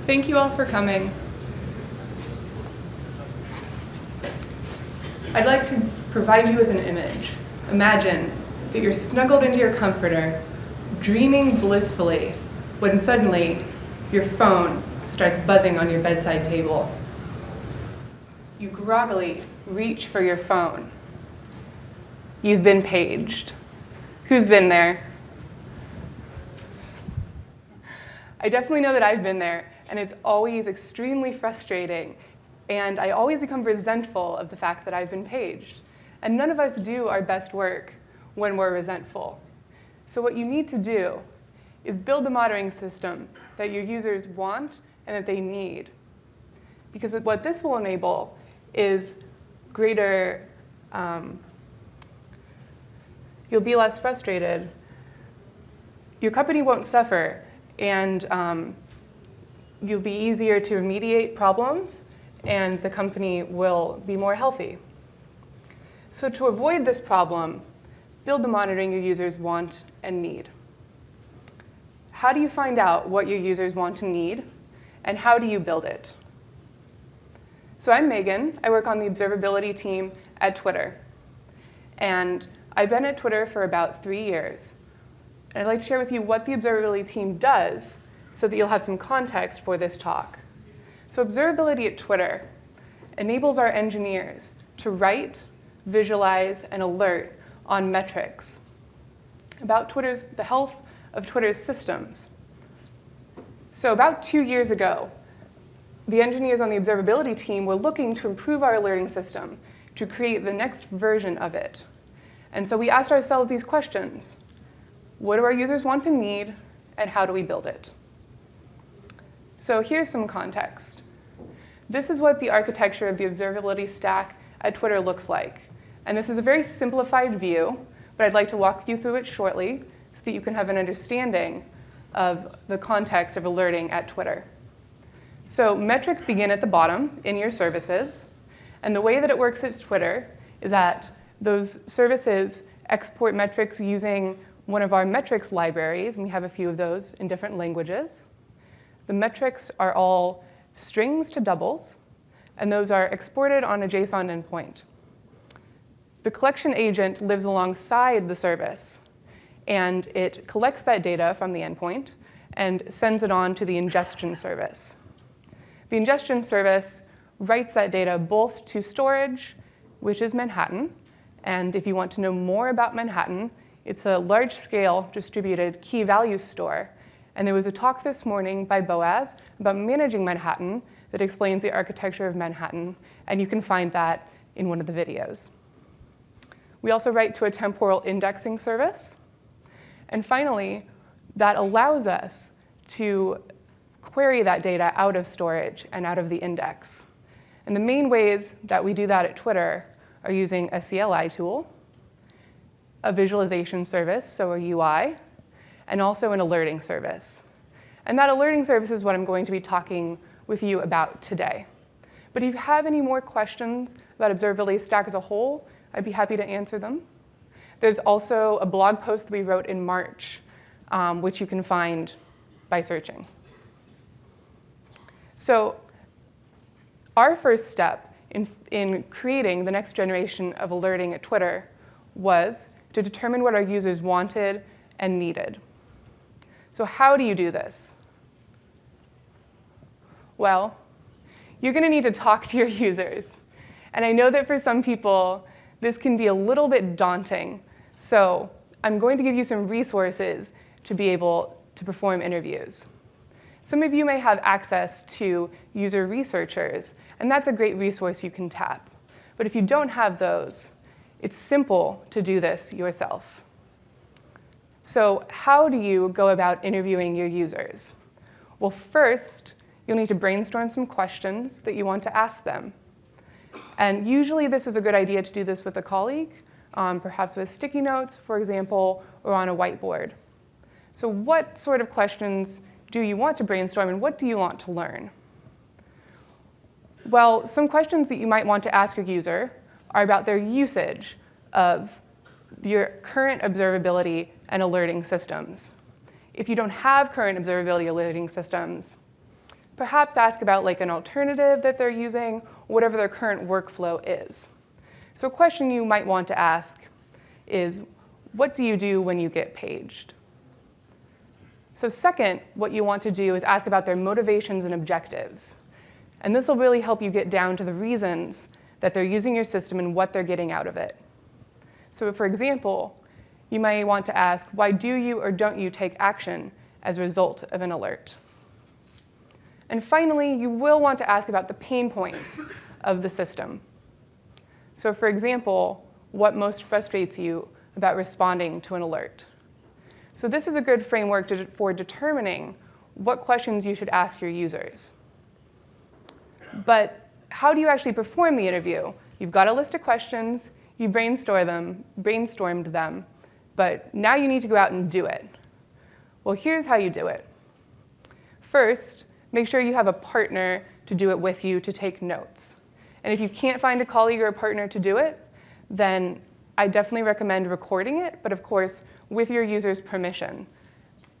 Thank you all for coming. I'd like to provide you with an image. Imagine that you're snuggled into your comforter, dreaming blissfully, when suddenly your phone starts buzzing on your bedside table. You groggily reach for your phone. You've been paged. Who's been there? I definitely know that I've been there, and it's always extremely frustrating, and I always become resentful of the fact that I've been paged. And none of us do our best work when we're resentful. So what you need to do is build the monitoring system that your users want and that they need. Because what this will enable is greater, you'll be less frustrated, your company won't suffer, and you'll be easier to remediate problems, and the company will be more healthy. So to avoid this problem, build the monitoring your users want and need. How do you find out what your users want and need, and how do you build it? So I'm Megan. I work on the observability team at Twitter. And I've been at Twitter for about 3 years. And I'd like to share with you what the observability team does so that you'll have some context for this talk. So observability at Twitter enables our engineers to write, visualize, and alert on metrics about the health of Twitter's systems. So about 2 years ago, the engineers on the observability team were looking to improve our alerting system to create the next version of it. And so we asked ourselves these questions. What do our users want and need, and how do we build it? So here's some context. This is what the architecture of the observability stack at Twitter looks like. And this is a very simplified view, but I'd like to walk you through it shortly so that you can have an understanding of the context of alerting at Twitter. So metrics begin at the bottom in your services. And the way that it works at Twitter is that those services export metrics using one of our metrics libraries, and we have a few of those in different languages. The metrics are all strings to doubles, and those are exported on a JSON endpoint. The collection agent lives alongside the service, and it collects that data from the endpoint and sends it on to the ingestion service. The ingestion service writes that data both to storage, which is Manhattan, and if you want to know more about Manhattan, it's a large-scale distributed key value store. And there was a talk this morning by Boaz about managing Manhattan that explains the architecture of Manhattan, and you can find that in one of the videos. We also write to a temporal indexing service. And finally, that allows us to query that data out of storage and out of the index. And the main ways that we do that at Twitter are using a CLI tool, a visualization service, so a UI, and also an alerting service. And that alerting service is what I'm going to be talking with you about today. But if you have any more questions about observability stack as a whole, I'd be happy to answer them. There's also a blog post that we wrote in March, which you can find by searching. So our first step in creating the next generation of alerting at Twitter was to determine what our users wanted and needed. So how do you do this? Well, you're going to need to talk to your users. And I know that for some people, this can be a little bit daunting. So I'm going to give you some resources to be able to perform interviews. Some of you may have access to user researchers, and that's a great resource you can tap. But if you don't have those, it's simple to do this yourself. So how do you go about interviewing your users? Well, first, you'll need to brainstorm some questions that you want to ask them. And usually this is a good idea to do this with a colleague, perhaps with sticky notes, for example, or on a whiteboard. So what sort of questions do you want to brainstorm, and what do you want to learn? Well, some questions that you might want to ask your user are about their usage of your current observability and alerting systems. If you don't have current observability alerting systems, perhaps ask about like an alternative that they're using, whatever their current workflow is. So a question you might want to ask is, what do you do when you get paged? So second, what you want to do is ask about their motivations and objectives. And this will really help you get down to the reasons that they're using your system and what they're getting out of it. So for example, you might want to ask, why do you or don't you take action as a result of an alert? And finally, you will want to ask about the pain points of the system. So for example, what most frustrates you about responding to an alert? So this is a good framework for determining what questions you should ask your users. But how do you actually perform the interview? You've got a list of questions, you brainstormed them, but now you need to go out and do it. Well, here's how you do it. First, make sure you have a partner to do it with you to take notes. And if you can't find a colleague or a partner to do it, then I definitely recommend recording it, but of course, with your user's permission.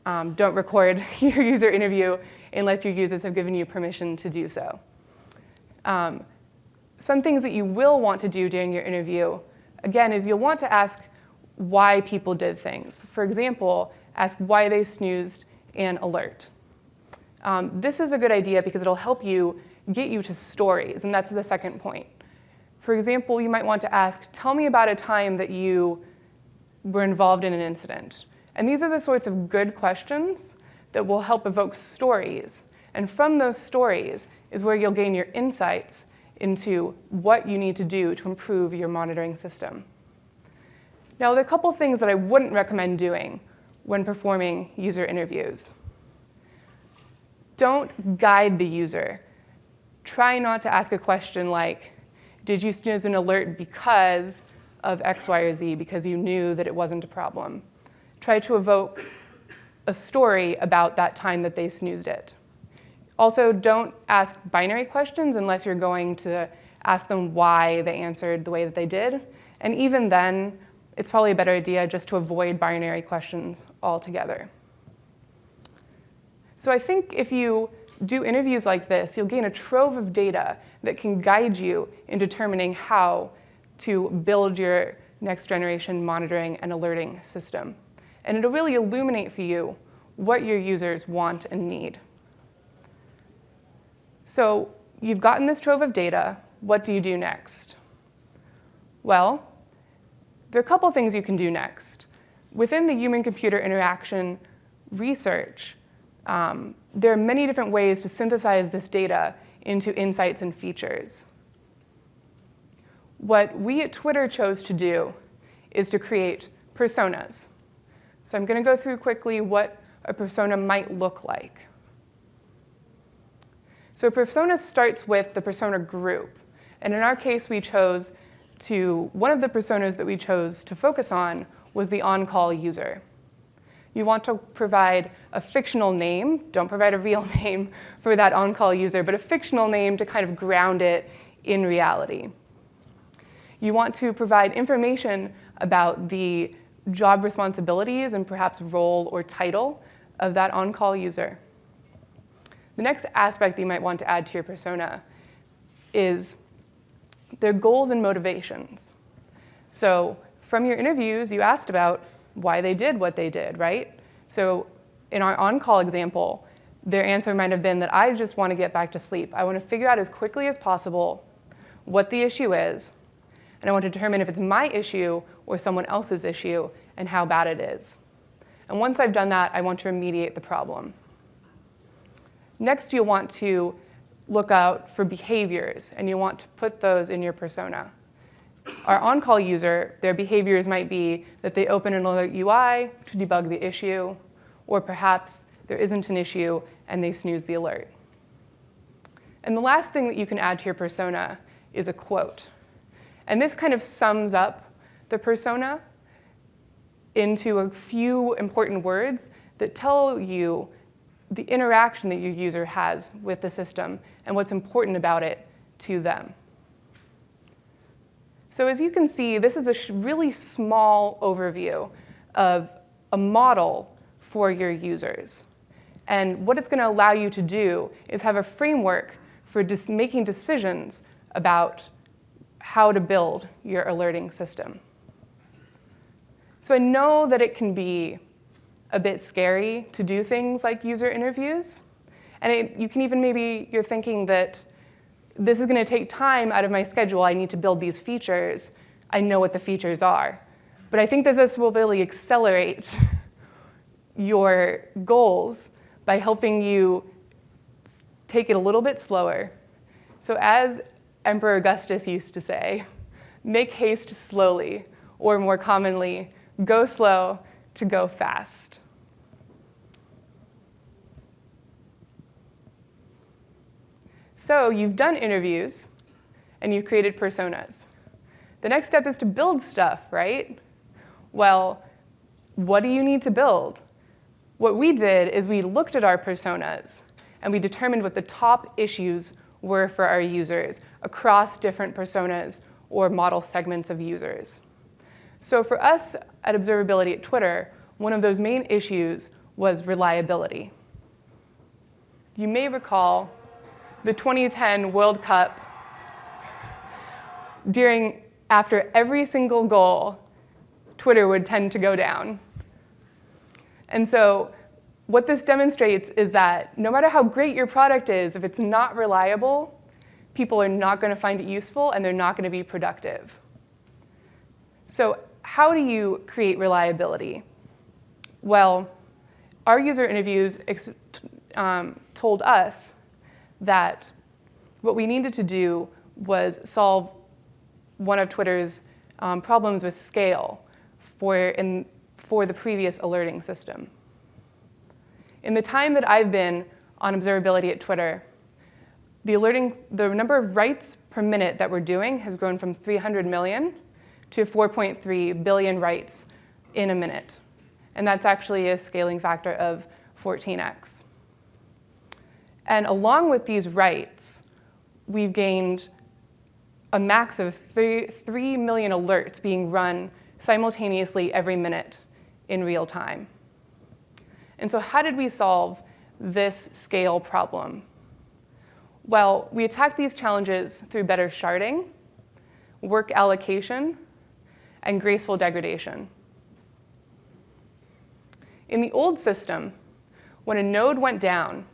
Don't record your user interview unless your users have given you permission to do so. Some things that you will want to do during your interview, again, is you'll want to ask why people did things. For example, ask why they snoozed an alert. This is a good idea because it'll help you get you to stories, and that's the second point. For example, you might want to ask, tell me about a time that you were involved in an incident. And these are the sorts of good questions that will help evoke stories. And from those stories is where you'll gain your insights into what you need to do to improve your monitoring system. Now, there are a couple things that I wouldn't recommend doing when performing user interviews. Don't guide the user. Try not to ask a question like, did you snooze an alert because of X, Y, or Z, because you knew that it wasn't a problem? Try to evoke a story about that time that they snoozed it. Also, don't ask binary questions unless you're going to ask them why they answered the way that they did. And even then, it's probably a better idea just to avoid binary questions altogether. So I think if you do interviews like this, you'll gain a trove of data that can guide you in determining how to build your next generation monitoring and alerting system. And it'll really illuminate for you what your users want and need. So you've gotten this trove of data. What do you do next? Well, there are a couple things you can do next. Within the human-computer interaction research, there are many different ways to synthesize this data into insights and features. What we at Twitter chose to do is to create personas. So I'm going to go through quickly what a persona might look like. So a persona starts with the persona group. And in our case, one of the personas that we chose to focus on was the on-call user. You want to provide a fictional name. Don't provide a real name for that on-call user, but a fictional name to kind of ground it in reality. You want to provide information about the job responsibilities and perhaps role or title of that on-call user. The next aspect that you might want to add to your persona is their goals and motivations. So from your interviews, you asked about why they did what they did, right? So in our on-call example, their answer might have been that I just want to get back to sleep. I want to figure out as quickly as possible what the issue is, and I want to determine if it's my issue or someone else's issue and how bad it is. And once I've done that, I want to remediate the problem. Next, you'll want to look out for behaviors, and you want to put those in your persona. Our on-call user, their behaviors might be that they open an alert UI to debug the issue, or perhaps there isn't an issue and they snooze the alert. And the last thing that you can add to your persona is a quote. And this kind of sums up the persona into a few important words that tell you the interaction that your user has with the system and what's important about it to them. So as you can see, this is a really small overview of a model for your users. And what it's going to allow you to do is have a framework for making decisions about how to build your alerting system. So I know that it can be a bit scary to do things like user interviews. And you can even maybe, you're thinking that this is going to take time out of my schedule. I need to build these features. I know what the features are. But I think that this will really accelerate your goals by helping you take it a little bit slower. So as Emperor Augustus used to say, make haste slowly, or more commonly, go slow to go fast. So you've done interviews, and you've created personas. The next step is to build stuff, right? Well, what do you need to build? What we did is we looked at our personas, and we determined what the top issues were for our users across different personas or model segments of users. So for us at Observability at Twitter, one of those main issues was reliability. You may recall the 2010 World Cup. After every single goal, Twitter would tend to go down. And so what this demonstrates is that no matter how great your product is, if it's not reliable, people are not going to find it useful, and they're not going to be productive. So how do you create reliability? Well, our user interviews told us that what we needed to do was solve one of Twitter's problems with scale for the previous alerting system. In the time that I've been on observability at Twitter, the number of writes per minute that we're doing has grown from 300 million to 4.3 billion writes in a minute. And that's actually a scaling factor of 14x. And along with these writes, we've gained a max of 3 million alerts being run simultaneously every minute in real time. And so how did we solve this scale problem? Well, we attacked these challenges through better sharding, work allocation, and graceful degradation. In the old system, when a node went down,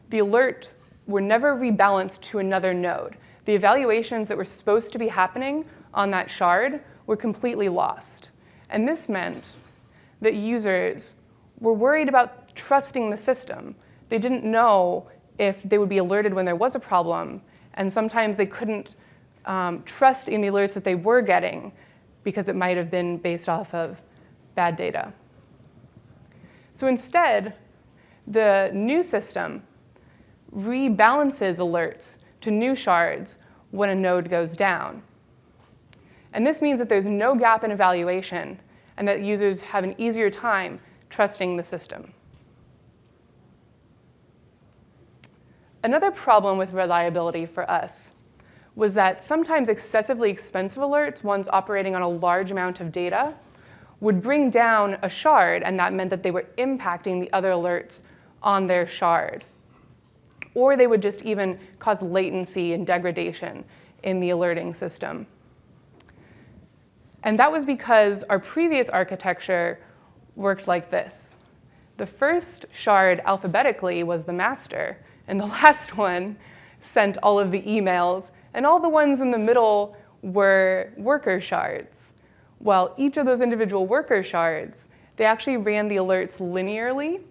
the alerts were never rebalanced to another node. The evaluations that were supposed to be happening on that shard were completely lost. And this meant that users were worried about trusting the system. They didn't know if they would be alerted when there was a problem, and sometimes they couldn't trust in the alerts that they were getting because it might have been based off of bad data. So instead, the new system rebalances alerts to new shards when a node goes down. And this means that there's no gap in evaluation and that users have an easier time trusting the system. Another problem with reliability for us was that sometimes excessively expensive alerts, ones operating on a large amount of data, would bring down a shard, and that meant that they were impacting the other alerts on their shard. Or they would just even cause latency and degradation in the alerting system. And that was because our previous architecture worked like this. The first shard alphabetically was the master, and the last one sent all of the emails, and all the ones in the middle were worker shards. Well, each of those individual worker shards, they actually ran the alerts linearly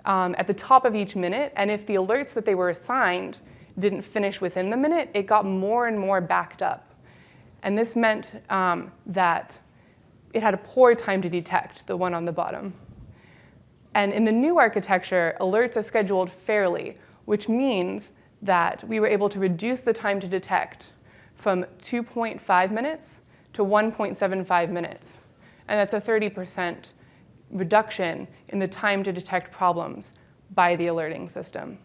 at the top of each minute, and if the alerts that they were assigned didn't finish within the minute, it got more and more backed up. And this meant that it had a poor time to detect, the one on the bottom. And in the new architecture, alerts are scheduled fairly, which means that we were able to reduce the time to detect from 2.5 minutes to 1.75 minutes. And that's a 30% reduction in the time to detect problems by the alerting system.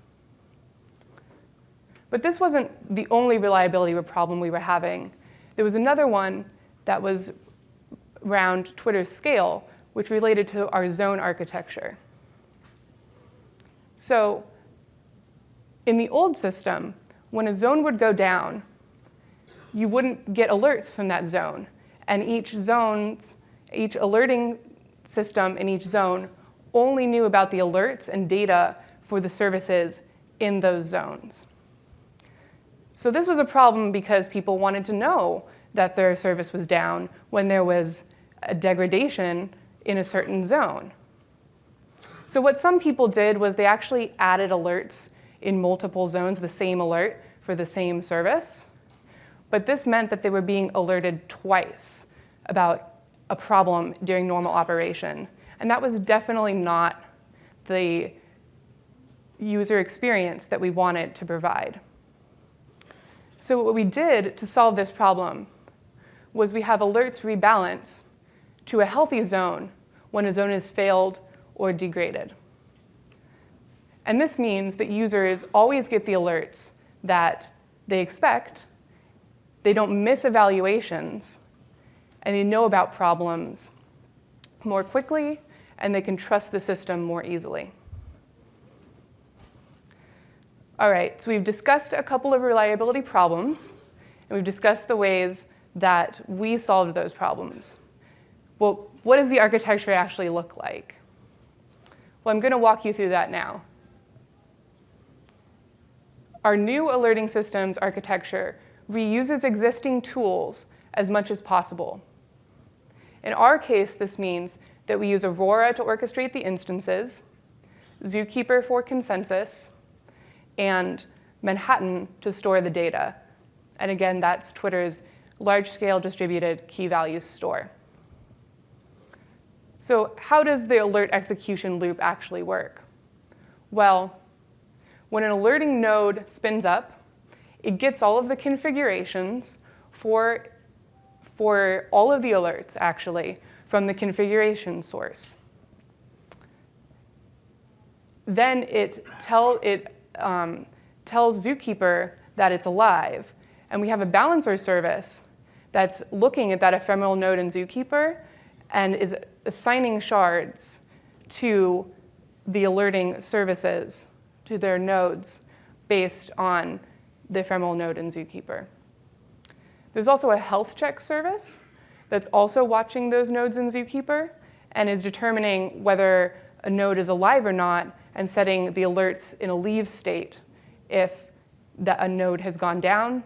But this wasn't the only reliability problem we were having. There was another one that was around Twitter's scale, which related to our zone architecture. So in the old system, when a zone would go down, you wouldn't get alerts from that zone. And each alerting system in each zone only knew about the alerts and data for the services in those zones. So this was a problem because people wanted to know that their service was down when there was a degradation in a certain zone. So what some people did was they actually added alerts in multiple zones, the same alert for the same service. But this meant that they were being alerted twice about a problem during normal operation. And that was definitely not the user experience that we wanted to provide. So what we did to solve this problem was we have alerts rebalance to a healthy zone when a zone is failed or degraded. And this means that users always get the alerts that they expect, they don't miss evaluations, and they know about problems more quickly, and they can trust the system more easily. All right, so we've discussed a couple of reliability problems, and we've discussed the ways that we solved those problems. Well, what does the architecture actually look like? Well, I'm going to walk you through that now. Our new alerting systems architecture reuses existing tools as much as possible. In our case, this means that we use Aurora to orchestrate the instances, Zookeeper for consensus, and Manhattan to store the data. And again, that's Twitter's large-scale distributed key value store. So how does the alert execution loop actually work? Well, when an alerting node spins up, it gets all of the configurations for all of the alerts, actually, from the configuration source. Then it tells Zookeeper that it's alive. And we have a balancer service that's looking at that ephemeral node in Zookeeper and is assigning shards to the alerting services, to their nodes, based on the ephemeral node in Zookeeper. There's also a health check service that's also watching those nodes in Zookeeper and is determining whether a node is alive or not and setting the alerts in a leave state if a node has gone down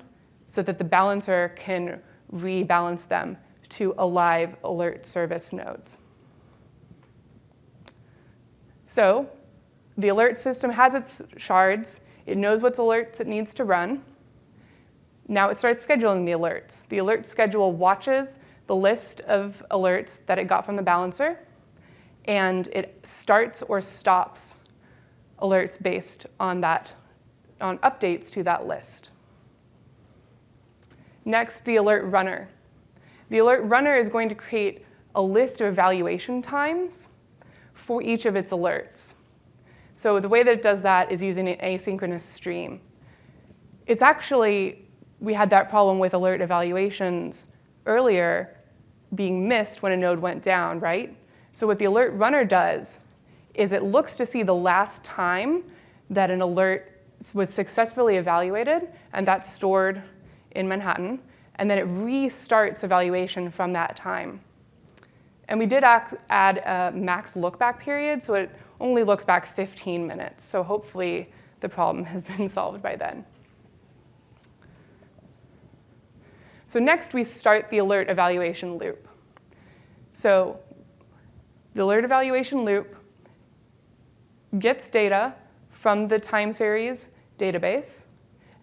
so that the balancer can rebalance them to alive alert service nodes. So the alert system has its shards. It knows what alerts it needs to run. Now it starts scheduling the alerts. The alert schedule watches the list of alerts that it got from the balancer, and it starts or stops alerts based on updates to that list. Next, the alert runner. The alert runner is going to create a list of evaluation times for each of its alerts. So the way that it does that is using an asynchronous stream. It's actually, we had that problem with alert evaluations earlier being missed when a node went down, right? So what the alert runner does is it looks to see the last time that an alert was successfully evaluated, and that's stored in Manhattan, and then it restarts evaluation from that time. And we did add a max lookback period, so it only looks back 15 minutes. So hopefully the problem has been solved by then. So next we start the alert evaluation loop. So the alert evaluation loop gets data from the time series database,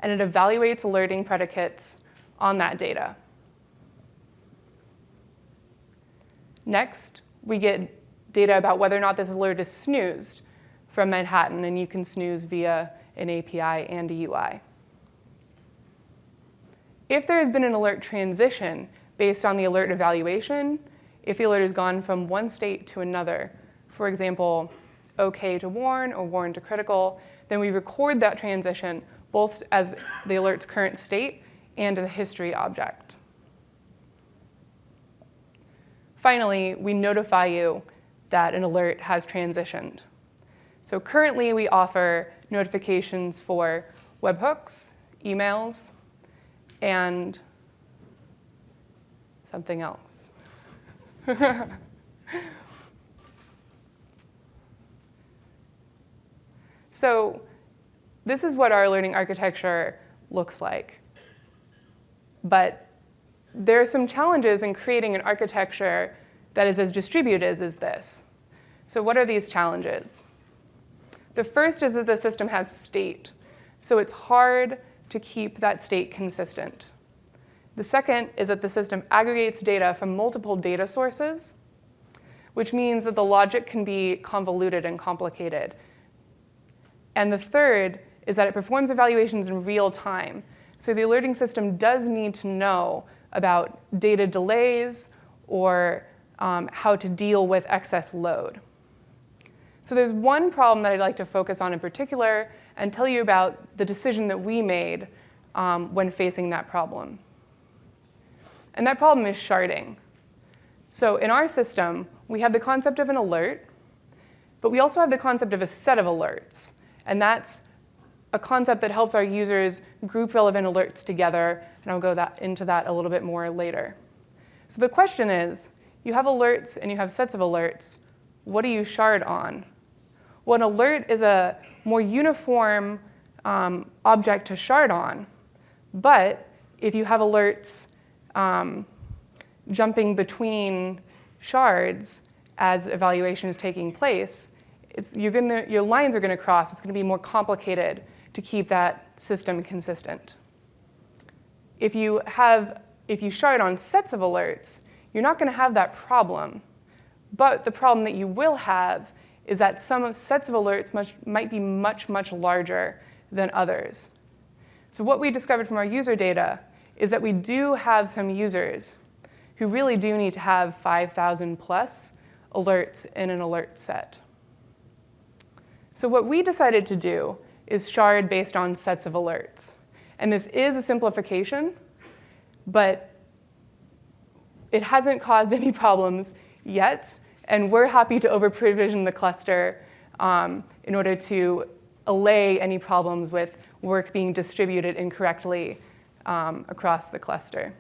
and it evaluates alerting predicates on that data. Next, we get data about whether or not this alert is snoozed from Manhattan, and you can snooze via an API and a UI. If there has been an alert transition based on the alert evaluation, if the alert has gone from one state to another, for example, OK to warn or warn to critical, then we record that transition both as the alert's current state and as a history object. Finally, we notify you that an alert has transitioned. So currently, we offer notifications for webhooks, emails, and something else. So this is what our alerting architecture looks like. But there are some challenges in creating an architecture that is as distributed as this. So what are these challenges? The first is that the system has state. So it's hard to keep that state consistent. The second is that the system aggregates data from multiple data sources, which means that the logic can be convoluted and complicated. And the third is that it performs evaluations in real time. So the alerting system does need to know about data delays or how to deal with excess load. So there's one problem that I'd like to focus on in particular and tell you about the decision that we made when facing that problem. And that problem is sharding. So in our system, we have the concept of an alert, but we also have the concept of a set of alerts. And that's a concept that helps our users group relevant alerts together, and I'll go into that a little bit more later. So the question is, you have alerts and you have sets of alerts. What do you shard on? Well, an alert is a more uniform object to shard on. But if you have alerts jumping between shards as evaluation is taking place, your lines are going to cross. It's going to be more complicated to keep that system consistent. If you shard on sets of alerts, you're not going to have that problem. But the problem that you will have is that some sets of alerts might be much, much larger than others. So what we discovered from our user data is that we do have some users who really do need to have 5,000 plus alerts in an alert set. So what we decided to do is shard based on sets of alerts. And this is a simplification, but it hasn't caused any problems yet. And we're happy to over-provision the cluster in order to allay any problems with work being distributed incorrectly across the cluster.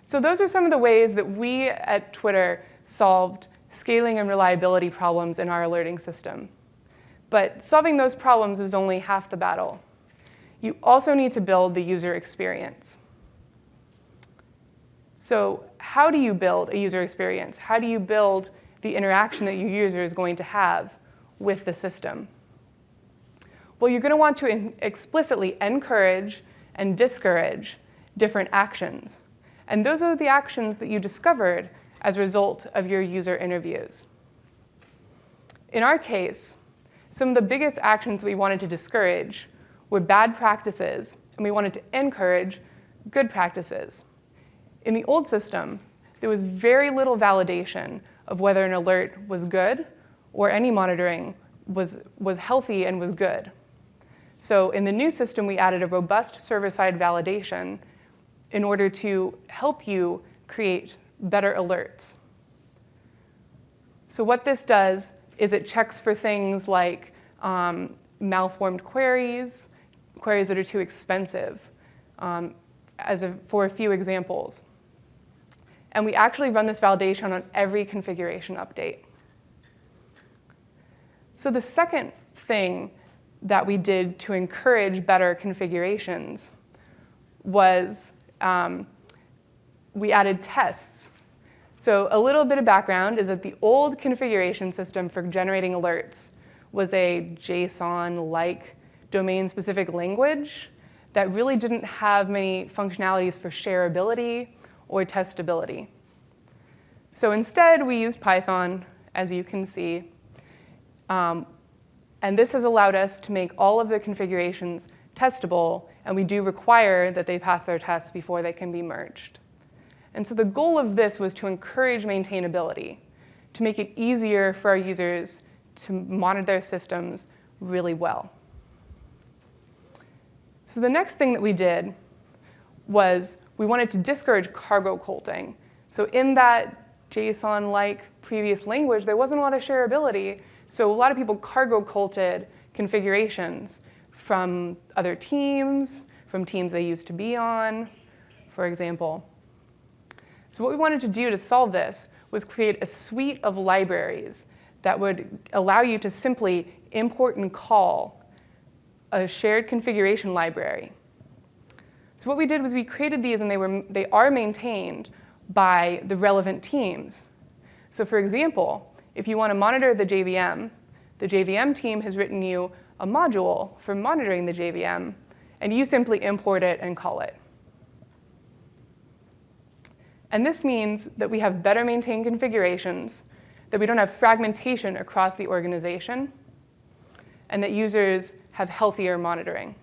So those are some of the ways that we at Twitter solved scaling and reliability problems in our alerting system. But solving those problems is only half the battle. You also need to build the user experience. So how do you build a user experience? How do you build the interaction that your user is going to have with the system? Well, you're going to want to explicitly encourage and discourage different actions. And those are the actions that you discovered as a result of your user interviews. In our case, some of the biggest actions we wanted to discourage were bad practices, and we wanted to encourage good practices. In the old system, there was very little validation of whether an alert was good or any monitoring was healthy and was good. So in the new system, we added a robust server-side validation in order to help you create better alerts. So what this does is it checks for things like malformed queries, queries that are too expensive, for a few examples. And we actually run this validation on every configuration update. So the second thing that we did to encourage better configurations was we added tests. So a little bit of background is that the old configuration system for generating alerts was a JSON-like domain-specific language that really didn't have many functionalities for shareability or testability. So instead, we used Python, as you can see. And this has allowed us to make all of the configurations testable, and we do require that they pass their tests before they can be merged. And so the goal of this was to encourage maintainability, to make it easier for our users to monitor their systems really well. So the next thing that we did was we wanted to discourage cargo colting. So in that JSON-like previous language, there wasn't a lot of shareability, So a lot of people cargo culted configurations from other teams, from teams they used to be on, for example. So what we wanted to do to solve this was create a suite of libraries that would allow you to simply import and call a shared configuration library. So what we did was we created these, and they are maintained by the relevant teams. So for example, if you want to monitor the JVM team has written you a module for monitoring the JVM, and you simply import it and call it. And this means that we have better maintained configurations, that we don't have fragmentation across the organization, and that users have healthier monitoring.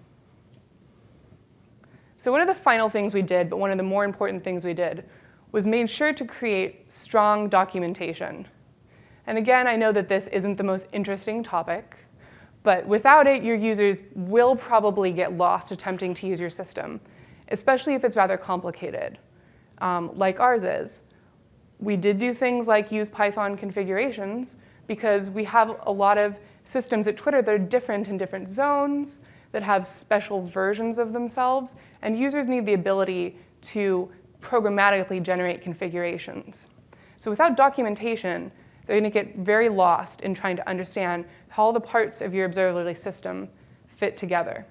So one of the final things we did, but one of the more important things we did, was made sure to create strong documentation. And again, I know that this isn't the most interesting topic, but without it, your users will probably get lost attempting to use your system, especially if it's rather complicated, like ours is. We did do things like use Python configurations because we have a lot of systems at Twitter that are different in different zones, that have special versions of themselves, and users need the ability to programmatically generate configurations. So without documentation, they're going to get very lost in trying to understand how all the parts of your observability system fit together.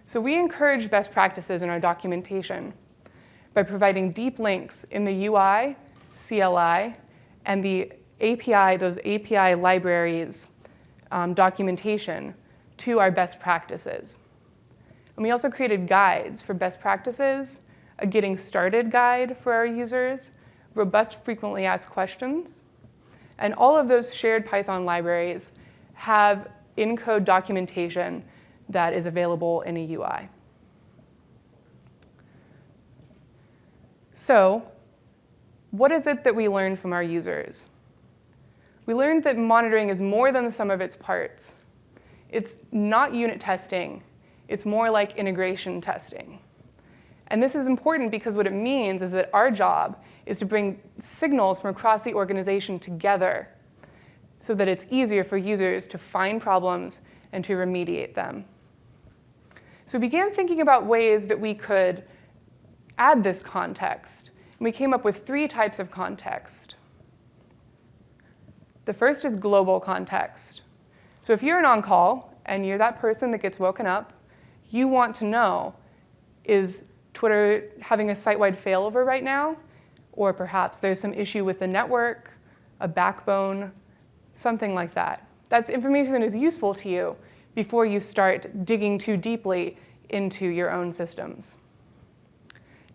So we encourage best practices in our documentation by providing deep links in the UI, CLI, and the API, those API libraries documentation to our best practices. And we also created guides for best practices, a getting started guide for our users, robust frequently asked questions, and all of those shared Python libraries have in-code documentation that is available in a UI. So, what is it that we learned from our users? We learned that monitoring is more than the sum of its parts. It's not unit testing. It's more like integration testing. And this is important because what it means is that our job is to bring signals from across the organization together so that it's easier for users to find problems and to remediate them. So we began thinking about ways that we could add this context. And we came up with 3 types of context. The first is global context. So if you're an on-call and you're that person that gets woken up, you want to know, is Twitter having a site-wide failover right now? Or perhaps there's some issue with the network, a backbone, something like that. That's information that is useful to you before you start digging too deeply into your own systems.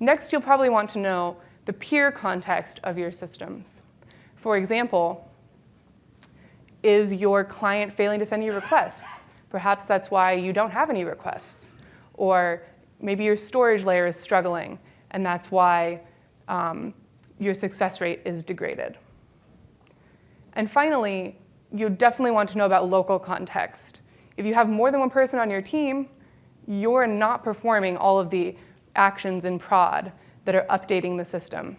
Next, you'll probably want to know the peer context of your systems. For example, is your client failing to send you requests? Perhaps that's why you don't have any requests. Or maybe your storage layer is struggling, and that's why your success rate is degraded. And finally, you definitely want to know about local context. If you have more than one person on your team, you're not performing all of the actions in prod that are updating the system.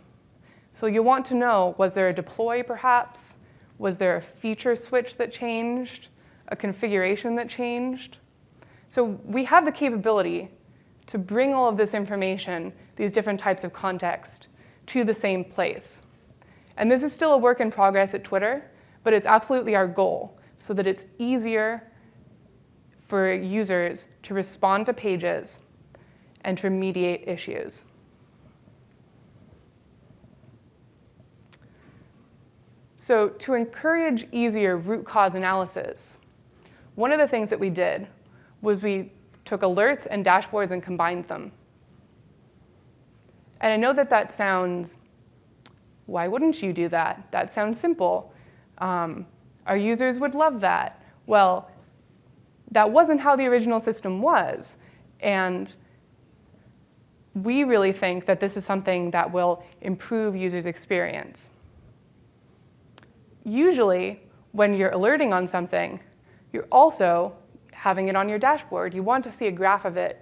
So you want to know, was there a deploy perhaps? Was there a feature switch that changed? A configuration that changed? So we have the capability to bring all of this information, these different types of context, to the same place. And this is still a work in progress at Twitter, but it's absolutely our goal so that it's easier for users to respond to pages and to remediate issues. So to encourage easier root cause analysis, one of the things that we did was we took alerts and dashboards and combined them. And I know that that sounds, why wouldn't you do that? That sounds simple. Our users would love that. Well, that wasn't how the original system was. And we really think that this is something that will improve users' experience. Usually, when you're alerting on something, you're also having it on your dashboard. You want to see a graph of it.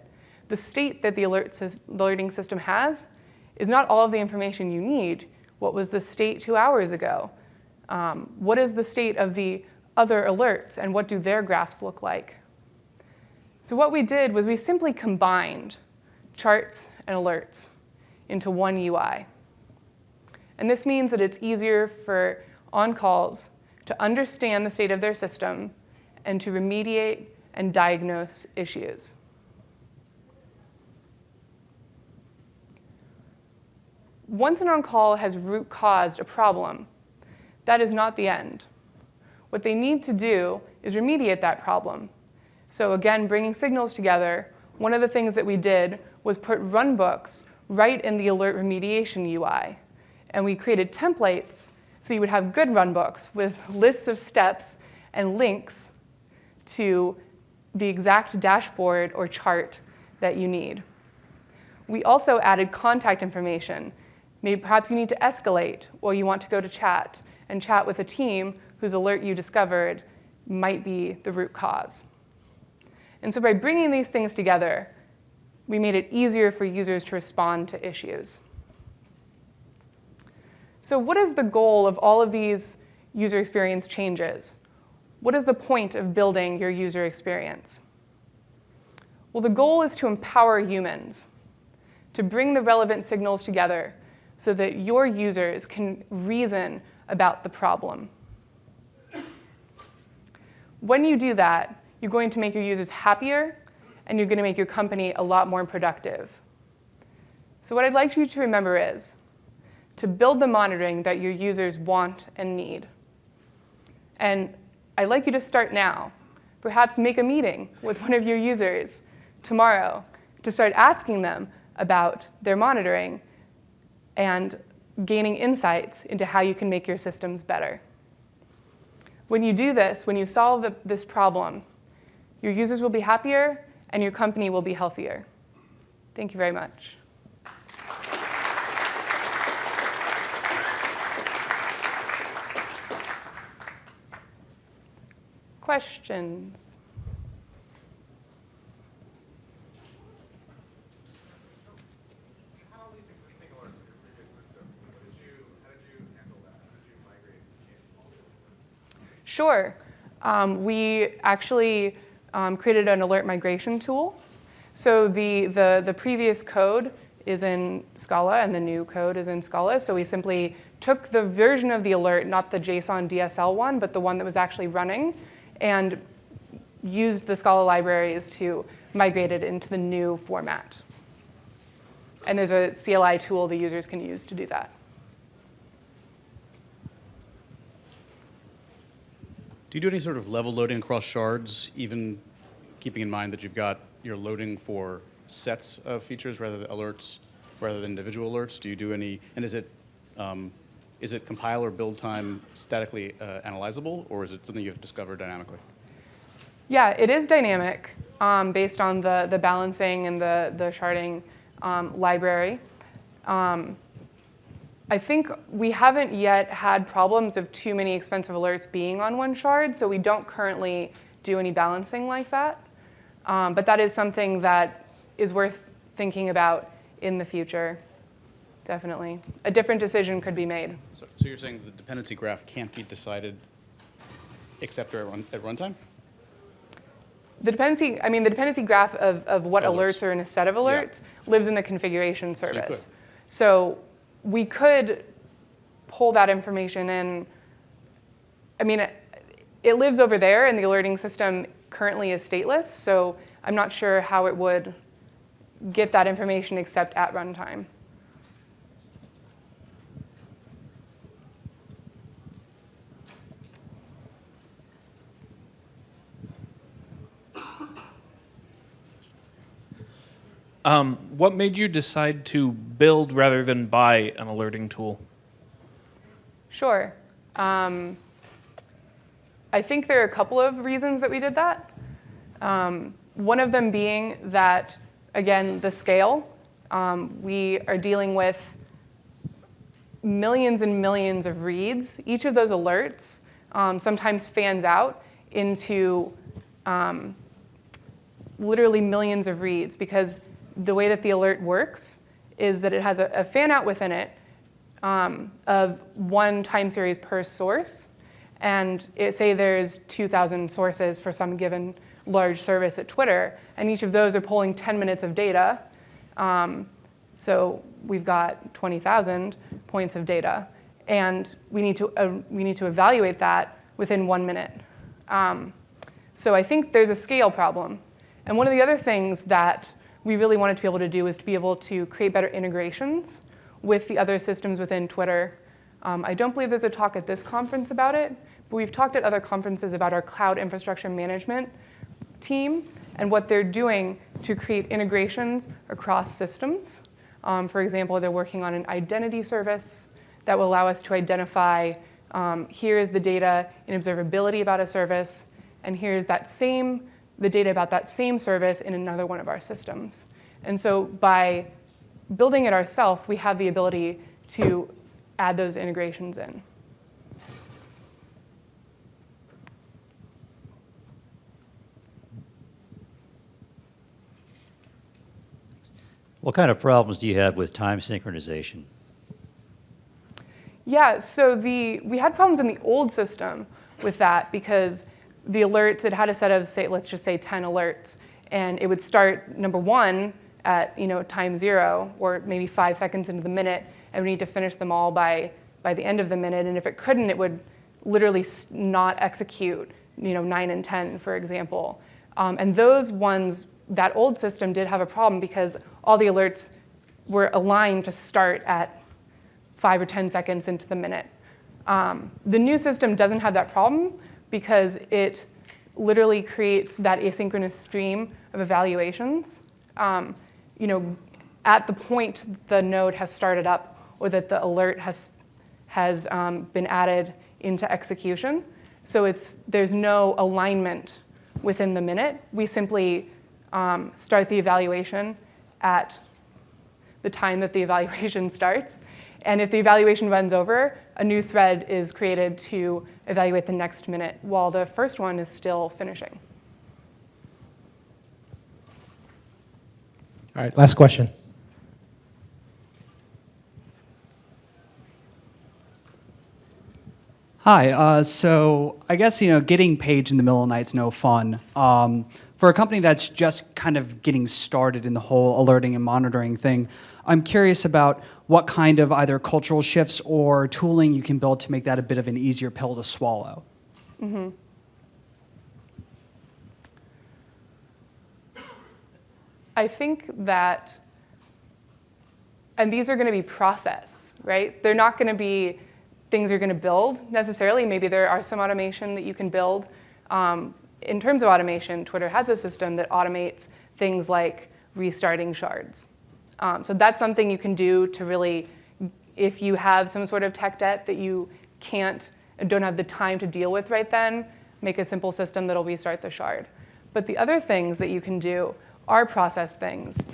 The state that the alerting system has is not all of the information you need. What was the state 2 hours ago? What is the state of the other alerts and what do their graphs look like. So what we did was we simply combined charts and alerts into one UI. And this means that it's easier for on-calls to understand the state of their system and to remediate and diagnose issues. Once an on-call has root caused a problem, that is not the end. What they need to do is remediate that problem. So again, bringing signals together, one of the things that we did was put runbooks right in the alert remediation UI. And we created templates so you would have good runbooks with lists of steps and links to the exact dashboard or chart that you need. We also added contact information. Maybe perhaps you need to escalate, or you want to go to chat and chat with a team whose alert you discovered might be the root cause. And so by bringing these things together, we made it easier for users to respond to issues. So what is the goal of all of these user experience changes? What is the point of building your user experience? Well, the goal is to empower humans, to bring the relevant signals together so that your users can reason about the problem. When you do that, you're going to make your users happier, and you're going to make your company a lot more productive. So what I'd like you to remember is to build the monitoring that your users want and need. And I'd like you to start now. Perhaps make a meeting with one of your users tomorrow to start asking them about their monitoring and gaining insights into how you can make your systems better. When you do this, when you solve this problem, your users will be happier and your company will be healthier. Thank you very much. Questions? How are these existing alerts in your previous system? How did you handle that? How did you migrate and change all of them? Sure. We actually created an alert migration tool. So the previous code is in Scala, and the new code is in Scala. So we simply took the version of the alert, not the JSON DSL one, but the one that was actually running, and used the Scala libraries to migrate it into the new format. And there's a CLI tool the users can use to do that. Do you do any sort of level loading across shards, even keeping in mind that you're loading for sets of features rather than alerts, rather than individual alerts? Do you do any, and is it compile or build time statically analyzable, or is it something you've discovered dynamically? Yeah, it is dynamic based on the balancing and the sharding library. I think we haven't yet had problems of too many expensive alerts being on one shard, so we don't currently do any balancing like that. But that is something that is worth thinking about in the future, definitely. A different decision could be made. So you're saying the dependency graph can't be decided except at runtime? The dependency graph of what alerts are in a set of alerts lives in the configuration service. So we could pull that information in. I mean, it lives over there, and the alerting system currently is stateless, so I'm not sure how it would get that information except at runtime. What made you decide to build rather than buy an alerting tool? Sure. I think there are a couple of reasons that we did that. One of them being that, again, the scale. We are dealing with millions and millions of reads. Each of those alerts sometimes fans out into literally millions of reads, because the way that the alert works is that it has a fan out within it of one time series per source. and say there's 2,000 sources for some given large service at Twitter, and each of those are pulling 10 minutes of data. So we've got 20,000 points of data, and we need to evaluate that within 1 minute. So I think there's a scale problem. And one of the other things that we really wanted to be able to do is to be able to create better integrations with the other systems within Twitter. I don't believe there's a talk at this conference about it, but we've talked at other conferences about our cloud infrastructure management team and what they're doing to create integrations across systems. For example, they're working on an identity service that will allow us to identify here is the data in observability about a service, and here's the data about that same service in another one of our systems. And so by building it ourselves, we have the ability to add those integrations in. What kind of problems do you have with time synchronization? Yeah, so we had problems in the old system with that because the alerts, it had a set of, say, let's just say 10 alerts, and it would start, number one, at time 0, or maybe 5 seconds into the minute, and we need to finish them all by the end of the minute. And if it couldn't, it would literally not execute 9 and 10, for example. And those ones, that old system did have a problem because all the alerts were aligned to start at 5 or 10 seconds into the minute. The new system doesn't have that problem because it literally creates that asynchronous stream of evaluations. At the point the node has started up or that the alert has been added into execution. So there's no alignment within the minute. We simply start the evaluation at the time that the evaluation starts. And if the evaluation runs over, a new thread is created to evaluate the next minute while the first one is still finishing. All right, last question. Hi, so I guess, getting paged in the middle of the night's no fun. For a company that's just kind of getting started in the whole alerting and monitoring thing, I'm curious about what kind of either cultural shifts or tooling you can build to make that a bit of an easier pill to swallow. Mm-hmm. I think that, and these are going to be process, right? They're not going to be things you're going to build necessarily. Maybe there are some automation that you can build. In terms of automation, Twitter has a system that automates things like restarting shards. So that's something you can do to really, if you have some sort of tech debt that you don't have the time to deal with right then, make a simple system that'll restart the shard. But the other things that you can do are process things.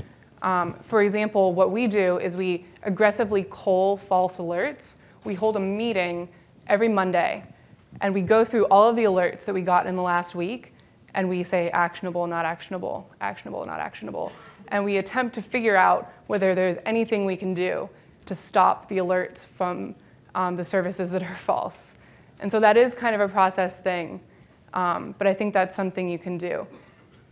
For example, what we do is we aggressively cull false alerts. We hold a meeting every Monday, and we go through all of the alerts that we got in the last week, and we say actionable, not actionable, actionable, not actionable. And we attempt to figure out whether there's anything we can do to stop the alerts from the services that are false. And so that is kind of a process thing, but I think that's something you can do.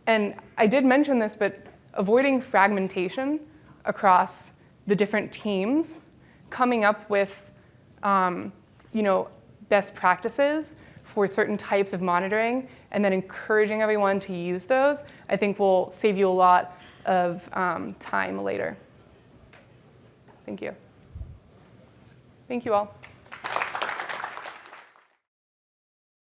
And I did mention this, but avoiding fragmentation across the different teams, coming up with best practices for certain types of monitoring, and then encouraging everyone to use those, I think will save you a lot of time later. Thank you. Thank you all.